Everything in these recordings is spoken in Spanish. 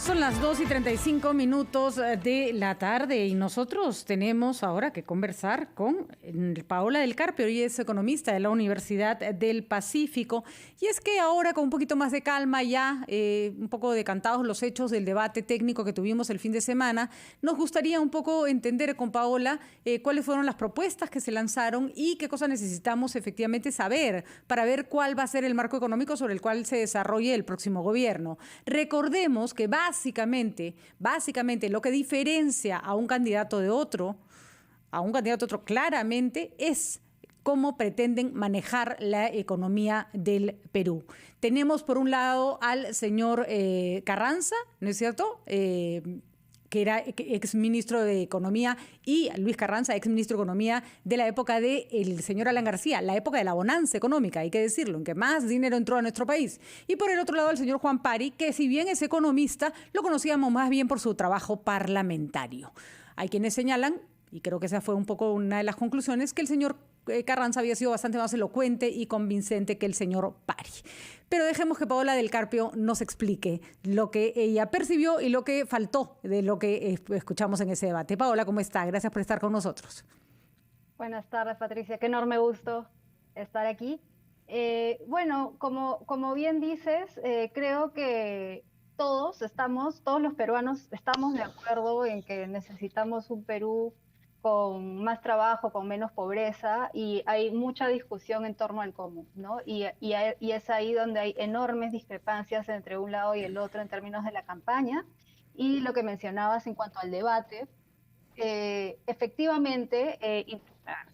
Son las 2:35 de la tarde y nosotros tenemos ahora que conversar con Paola del Carpio. Ella es economista de la Universidad del Pacífico. Y es que ahora, con un poquito más de calma ya, un poco decantados los hechos del debate técnico que tuvimos el fin de semana, nos gustaría un poco entender con Paola cuáles fueron las propuestas que se lanzaron y qué cosas necesitamos efectivamente saber para ver cuál va a ser el marco económico sobre el cual se desarrolle el próximo gobierno. Recordemos que básicamente lo que diferencia a un candidato de otro, claramente es cómo pretenden manejar la economía del Perú. Tenemos por un lado al señor Carranza, ¿no es cierto?, que era exministro de Economía, y Luis Carranza, exministro de Economía de la época del señor Alan García, la época de la bonanza económica, hay que decirlo, en que más dinero entró a nuestro país. Y por el otro lado, el señor Juan Pari, que si bien es economista, lo conocíamos más bien por su trabajo parlamentario. Hay quienes señalan, y creo que esa fue un poco una de las conclusiones, que el señor Carranza había sido bastante más elocuente y convincente que el señor Pari. Pero dejemos que Paola del Carpio nos explique lo que ella percibió y lo que faltó de lo que escuchamos en ese debate. Paola, ¿cómo está? Gracias por estar con nosotros. Buenas tardes, Patricia. Qué enorme gusto estar aquí. Bueno, como bien dices, creo que todos los peruanos estamos de acuerdo en que necesitamos un Perú con más trabajo, con menos pobreza, y hay mucha discusión en torno al cómo, ¿no? Y es ahí donde hay enormes discrepancias entre un lado y el otro en términos de la campaña. Y lo que mencionabas en cuanto al debate, efectivamente,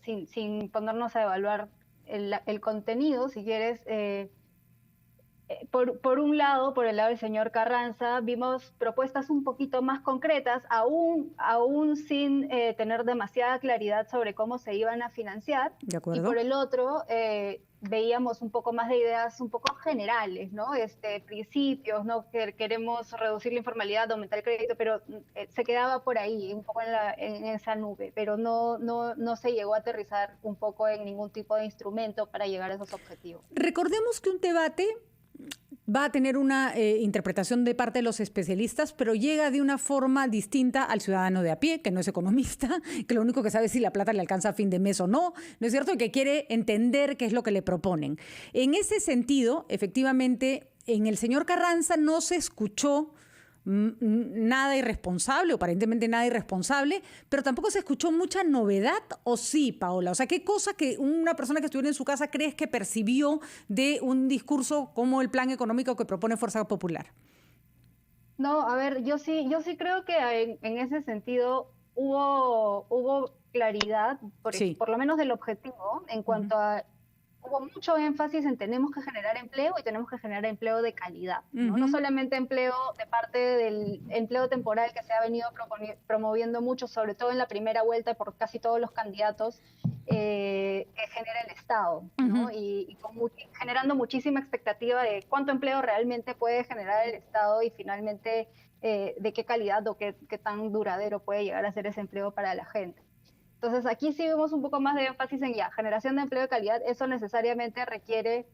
sin ponernos a evaluar el contenido, si quieres, por un lado, por el lado del señor Carranza, vimos propuestas un poquito más concretas, aún sin tener demasiada claridad sobre cómo se iban a financiar. De acuerdo. Y por el otro, veíamos un poco más de ideas un poco generales, ¿no? Principios, ¿no? Que queremos reducir la informalidad, aumentar el crédito, pero se quedaba por ahí, un poco en esa nube, pero no se llegó a aterrizar un poco en ningún tipo de instrumento para llegar a esos objetivos. Recordemos que un debate va a tener una interpretación de parte de los especialistas, pero llega de una forma distinta al ciudadano de a pie, que no es economista, que lo único que sabe es si la plata le alcanza a fin de mes o no, ¿no es cierto? Y que quiere entender qué es lo que le proponen. En ese sentido, efectivamente, en el señor Carranza no se escuchó nada irresponsable, o aparentemente nada irresponsable, pero tampoco se escuchó mucha novedad, ¿o sí, Paola? O sea, ¿qué cosa que una persona que estuviera en su casa crees que percibió de un discurso como el plan económico que propone Fuerza Popular? No, a ver, yo sí creo que en ese sentido hubo claridad, por lo menos del objetivo, en cuanto a... Hubo mucho énfasis en tenemos que generar empleo y tenemos que generar empleo de calidad, ¿no? No solamente empleo de parte del empleo temporal que se ha venido promoviendo mucho, sobre todo en la primera vuelta por casi todos los candidatos que genera el Estado, ¿no? Y generando muchísima expectativa de cuánto empleo realmente puede generar el Estado y finalmente de qué calidad o qué tan duradero puede llegar a ser ese empleo para la gente. Entonces, aquí sí vemos un poco más de énfasis en generación de empleo de calidad. Eso necesariamente requiere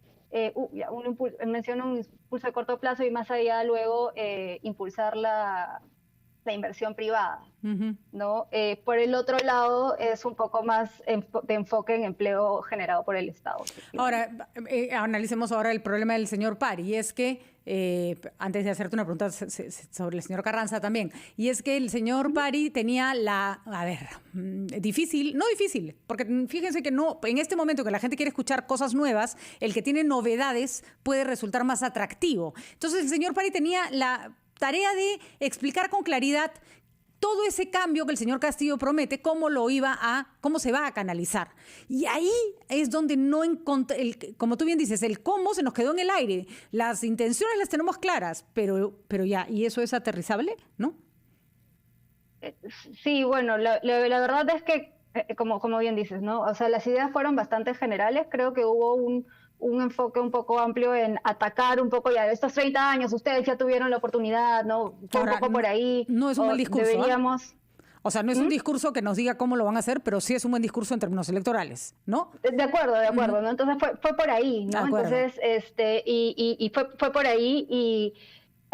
menciono un impulso de corto plazo y más allá luego impulsar la inversión privada, ¿no? Por el otro lado, es un poco más de enfoque en empleo generado por el Estado. Ahora, analicemos ahora el problema del señor Pari, y es que, antes de hacerte una pregunta sobre el señor Carranza también, y es que el señor Pari tenía no difícil, porque fíjense que no, en este momento que la gente quiere escuchar cosas nuevas, el que tiene novedades puede resultar más atractivo. Entonces, el señor Pari tenía la tarea de explicar con claridad todo ese cambio que el señor Castillo promete, cómo se va a canalizar. Y ahí es donde como tú bien dices, el cómo se nos quedó en el aire. Las intenciones las tenemos claras, pero ya, ¿y eso es aterrizable, no? Sí, bueno, la verdad es que, como bien dices, ¿no? O sea, las ideas fueron bastante generales. Creo que hubo un enfoque un poco amplio en atacar un poco ya estos 30 años, ustedes ya tuvieron la oportunidad, ¿no? Fue un poco por ahí. No es un buen discurso. Deberíamos... O sea, no es un discurso que nos diga cómo lo van a hacer, pero sí es un buen discurso en términos electorales, ¿no? De acuerdo, ¿no? Entonces fue por ahí, ¿no? Entonces, fue por ahí y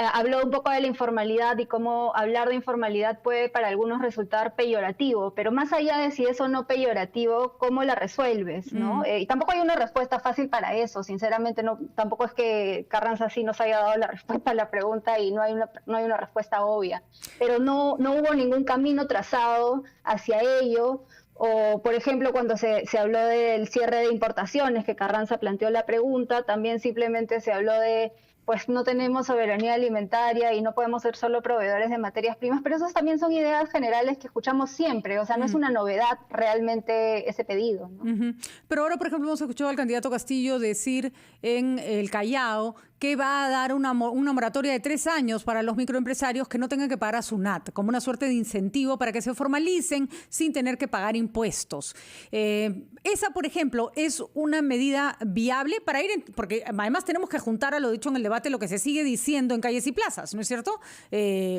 habló un poco de la informalidad y cómo hablar de informalidad puede para algunos resultar peyorativo, pero más allá de si es o no peyorativo, ¿cómo la resuelves? ¿No? Y tampoco hay una respuesta fácil para eso, sinceramente, tampoco es que Carranza sí nos haya dado la respuesta a la pregunta y no hay una respuesta obvia, pero no hubo ningún camino trazado hacia ello. O, por ejemplo, cuando se habló del cierre de importaciones, que Carranza planteó la pregunta, también simplemente se habló de, pues no tenemos soberanía alimentaria y no podemos ser solo proveedores de materias primas, pero esas también son ideas generales que escuchamos siempre, o sea, no es una novedad realmente ese pedido, ¿no? Pero ahora, por ejemplo, hemos escuchado al candidato Castillo decir en el Callao que va a dar una moratoria de 3 años para los microempresarios que no tengan que pagar a SUNAT, como una suerte de incentivo para que se formalicen sin tener que pagar impuestos. Esa, por ejemplo, es una medida viable para porque además tenemos que juntar a lo dicho en el debate lo que se sigue diciendo en calles y plazas, ¿no es cierto?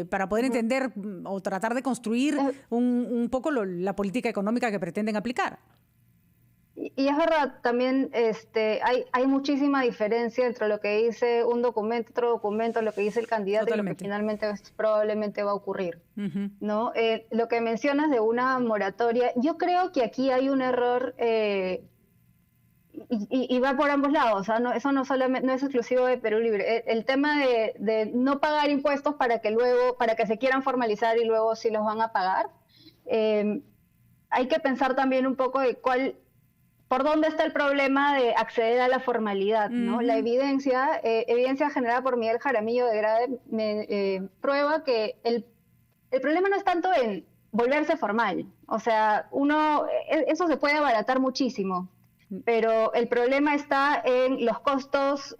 Para poder entender o tratar de construir un poco la política económica que pretenden aplicar. Y es verdad, también hay muchísima diferencia entre lo que dice un documento, otro documento, lo que dice el candidato. Totalmente. Y lo que finalmente probablemente va a ocurrir, ¿no? Lo que mencionas de una moratoria, yo creo que aquí hay un error y va por ambos lados, o sea, eso no es exclusivo de Perú Libre. El tema de no pagar impuestos para que se quieran formalizar y luego sí los van a pagar, hay que pensar también un poco de por dónde está el problema de acceder a la formalidad, ¿no? La evidencia generada por Miguel Jaramillo de Grade prueba que el problema no es tanto en volverse formal, o sea, eso se puede abaratar muchísimo, pero el problema está en los costos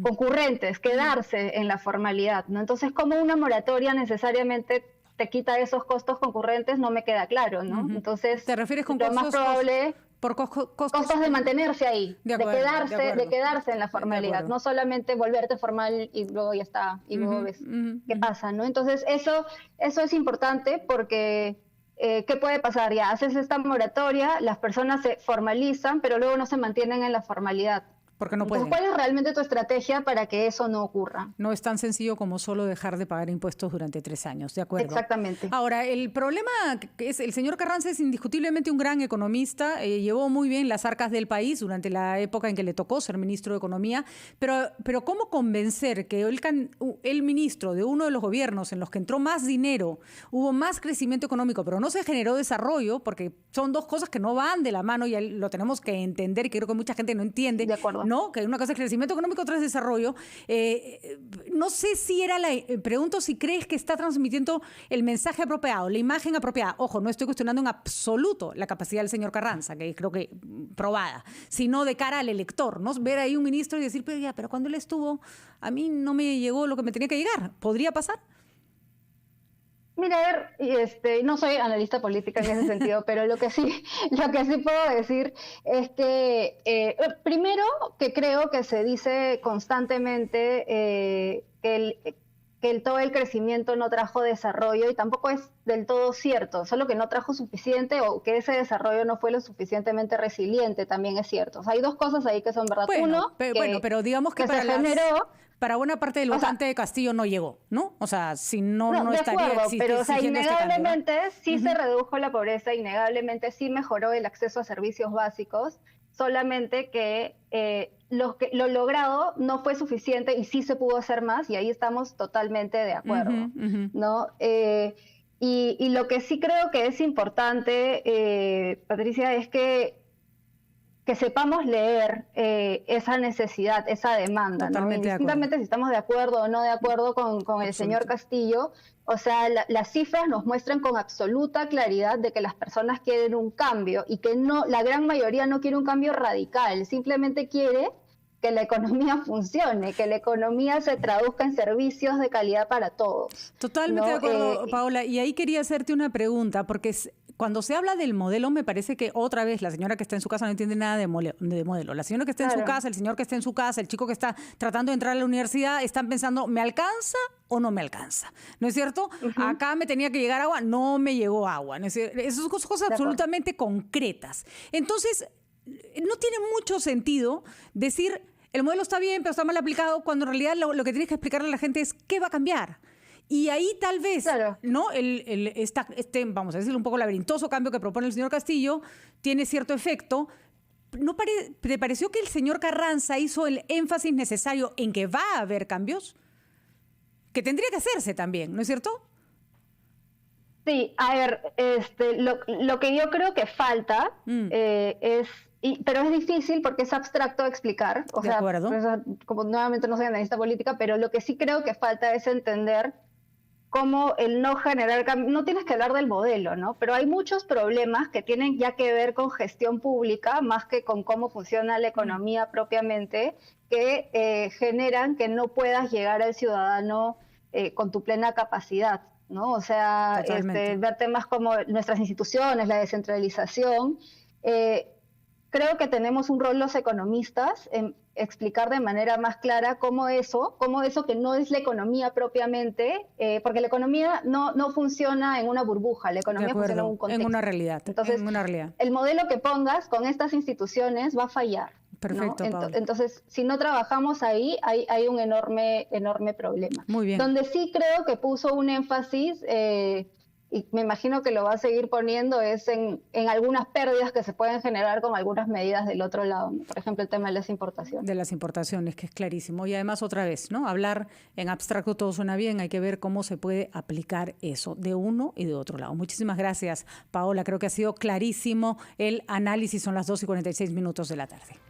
concurrentes, quedarse en la formalidad, ¿no? Entonces, ¿cómo una moratoria necesariamente te quita esos costos concurrentes? No me queda claro, ¿no? Entonces, ¿te refieres con lo más probable... Por costos de mantenerse ahí, de quedarse en la formalidad, no solamente volverte formal y luego ya está, y luego ves qué pasa, ¿no? Entonces eso es importante porque ¿qué puede pasar? Ya haces esta moratoria, las personas se formalizan, pero luego no se mantienen en la formalidad. Porque no pueden. Entonces, ¿cuál es realmente tu estrategia para que eso no ocurra? No es tan sencillo como solo dejar de pagar impuestos durante 3 años, ¿de acuerdo? Exactamente. Ahora, el problema es, el señor Carranza es indiscutiblemente un gran economista, llevó muy bien las arcas del país durante la época en que le tocó ser ministro de Economía, pero ¿cómo convencer que el ministro de uno de los gobiernos en los que entró más dinero, hubo más crecimiento económico, pero no se generó desarrollo, porque son dos cosas que no van de la mano y lo tenemos que entender y creo que mucha gente no entiende. De acuerdo. ¿No? Que una cosa es crecimiento económico, otra es desarrollo. No sé si pregunto si crees que está transmitiendo el mensaje apropiado, la imagen apropiada. Ojo, no estoy cuestionando en absoluto la capacidad del señor Carranza, que creo que probada, sino de cara al elector, ¿no? Ver ahí un ministro y decir, pero cuando él estuvo, a mí no me llegó lo que me tenía que llegar. ¿Podría pasar? Mira, a ver, no soy analista política en ese sentido, pero lo que sí puedo decir es que, primero, que creo que se dice constantemente que todo el crecimiento no trajo desarrollo y tampoco es del todo cierto, solo que no trajo suficiente o que ese desarrollo no fue lo suficientemente resiliente también es cierto. O sea, hay dos cosas ahí que son verdad. Bueno, pero digamos que para buena parte del votante de Castillo no llegó, ¿no? O sea, si no estaría existiendo. Pero, o sea, innegablemente sí se redujo la pobreza, innegablemente sí mejoró el acceso a servicios básicos, solamente que lo logrado no fue suficiente y sí se pudo hacer más, y ahí estamos totalmente de acuerdo, ¿no? Y lo que sí creo que es importante, Patricia, es que sepamos leer esa necesidad, esa demanda, totalmente, ¿no? Indistintamente si estamos de acuerdo o no de acuerdo con el señor Castillo, o sea, las cifras nos muestran con absoluta claridad de que las personas quieren un cambio y que la gran mayoría no quiere un cambio radical, simplemente quiere que la economía funcione, que la economía se traduzca en servicios de calidad para todos. Totalmente de acuerdo, Paola. Y ahí quería hacerte una pregunta, porque cuando se habla del modelo, me parece que otra vez la señora que está en su casa no entiende nada de modelo. La señora que está en su casa, el señor que está en su casa, el chico que está tratando de entrar a la universidad, están pensando, ¿me alcanza o no me alcanza? ¿No es cierto? Acá me tenía que llegar agua, no me llegó agua. ¿No es cierto? Esas son cosas absolutamente concretas. Entonces, no tiene mucho sentido decir, el modelo está bien, pero está mal aplicado, cuando en realidad lo que tienes que explicarle a la gente es qué va a cambiar. Y ahí tal vez, claro, ¿no? Vamos a decirlo un poco laberintoso cambio que propone el señor Castillo tiene cierto efecto. ¿No te pareció que el señor Carranza hizo el énfasis necesario en que va a haber cambios? Que tendría que hacerse también, ¿no es cierto? Sí, a ver, lo que yo creo que falta pero es difícil porque es abstracto de explicar. O sea, como nuevamente no soy analista política, pero lo que sí creo que falta es entender cómo el no generar cambio, no tienes que hablar del modelo, ¿no? Pero hay muchos problemas que tienen ya que ver con gestión pública, más que con cómo funciona la economía propiamente, que generan que no puedas llegar al ciudadano con tu plena capacidad, ¿no? O sea, ver temas como nuestras instituciones, la descentralización. Creo que tenemos un rol los economistas en explicar de manera más clara cómo eso que no es la economía propiamente, porque la economía no funciona en una burbuja, la economía funciona en un contexto. En una realidad. Entonces, el modelo que pongas con estas instituciones va a fallar. Perfecto, ¿no? Entonces, si no trabajamos ahí, hay un enorme problema. Muy bien. Donde sí creo que puso un énfasis, y me imagino que lo va a seguir poniendo, es en algunas pérdidas que se pueden generar con algunas medidas del otro lado, ¿no? Por ejemplo, el tema de las importaciones. De las importaciones, que es clarísimo. Y además, otra vez, ¿no? Hablar en abstracto todo suena bien, hay que ver cómo se puede aplicar eso de uno y de otro lado. Muchísimas gracias, Paola. Creo que ha sido clarísimo el análisis. Son las 2:46 de la tarde.